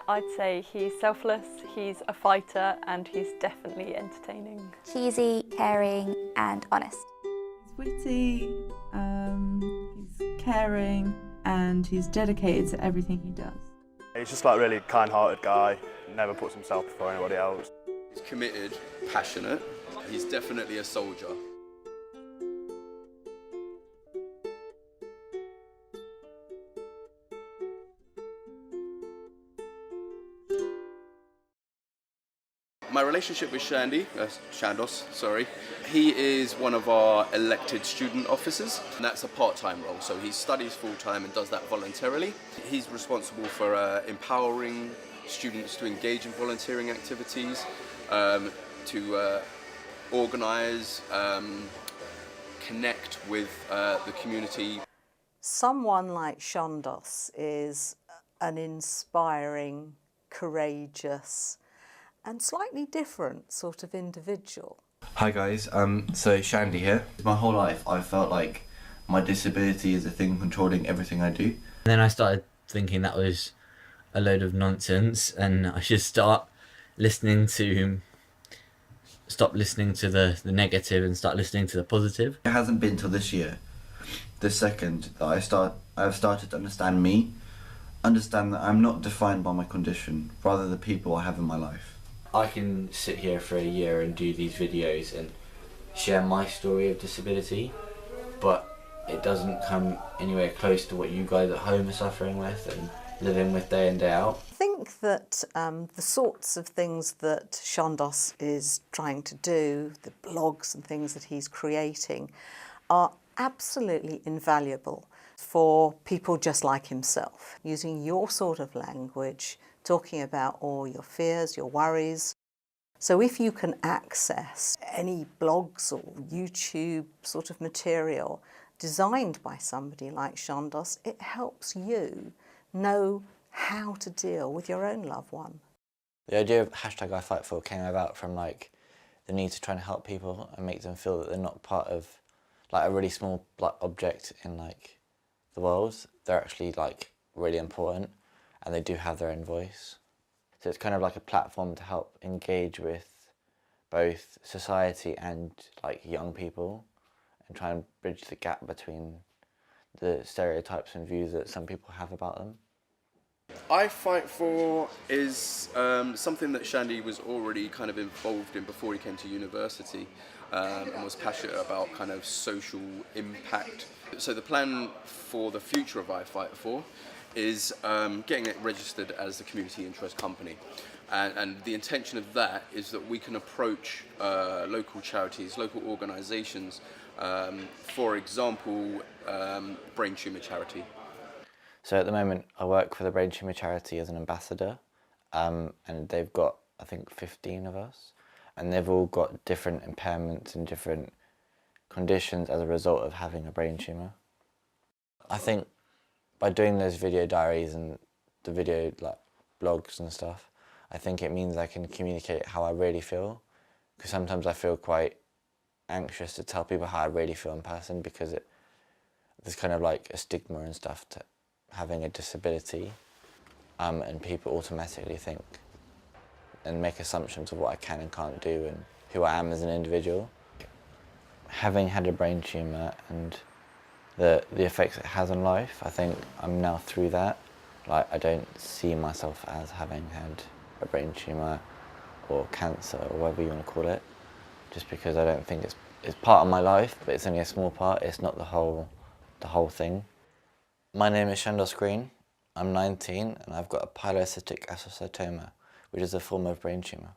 I'd say he's selfless, he's a fighter, and he's definitely entertaining. Cheesy, caring and honest. He's witty, he's caring, and he's dedicated to everything he does. He's just like a really kind-hearted guy, never puts himself before anybody else. He's committed, passionate. He's definitely a soldier. My relationship with Shandos, he is one of our elected student officers, and that's a part-time role, so he studies full-time and does that voluntarily. He's responsible for empowering students to engage in volunteering activities, to organise, connect with the community. Someone like Shandos is an inspiring, courageous, and slightly different sort of individual. Hi guys, so Shandy here. My whole life I felt like my disability is the thing controlling everything I do. And then I started thinking that was a load of nonsense and I should stop listening to the negative and start listening to the positive. It hasn't been till this year, the second, that I've started to understand me, understand that I'm not defined by my condition, rather the people I have in my life. I can sit here for a year and do these videos and share my story of disability, but it doesn't come anywhere close to what you guys at home are suffering with and living with day in, day out. I think that the sorts of things that Shandos is trying to do, the blogs and things that he's creating, are absolutely invaluable for people just like himself, using your sort of language, talking about all your fears, your worries. So if you can access any blogs or YouTube sort of material designed by somebody like Shandos, it helps you know how to deal with your own loved one. The idea of #IFightFor came about from like the need to try and help people and make them feel that they're not part of like a really small like object in like the world. They're actually like really important and they do have their own voice. So it's kind of like a platform to help engage with both society and like young people and try and bridge the gap between the stereotypes and views that some people have about them. I Fight For is something that Shandy was already kind of involved in before he came to university and was passionate about kind of social impact. So the plan for the future of I Fight For is getting it registered as a community interest company. And the intention of that is that we can approach local charities, local organisations, for example, brain tumour charity. So at the moment I work for the brain tumour charity as an ambassador and they've got I think 15 of us and they've all got different impairments and different conditions as a result of having a brain tumour. I think by doing those video diaries and the video like blogs and stuff, I think it means I can communicate how I really feel, because sometimes I feel quite anxious to tell people how I really feel in person because there's kind of like a stigma and stuff to having a disability and people automatically think and make assumptions of what I can and can't do and who I am as an individual. Having had a brain tumour and the effects it has on life, I think I'm now through that. Like I don't see myself as having had a brain tumour or cancer or whatever you want to call it, just because I don't think it's part of my life, but it's only a small part, it's not the whole thing. My name is Shandos Green, I'm 19 and I've got a pilocytic astrocytoma, which is a form of brain tumour.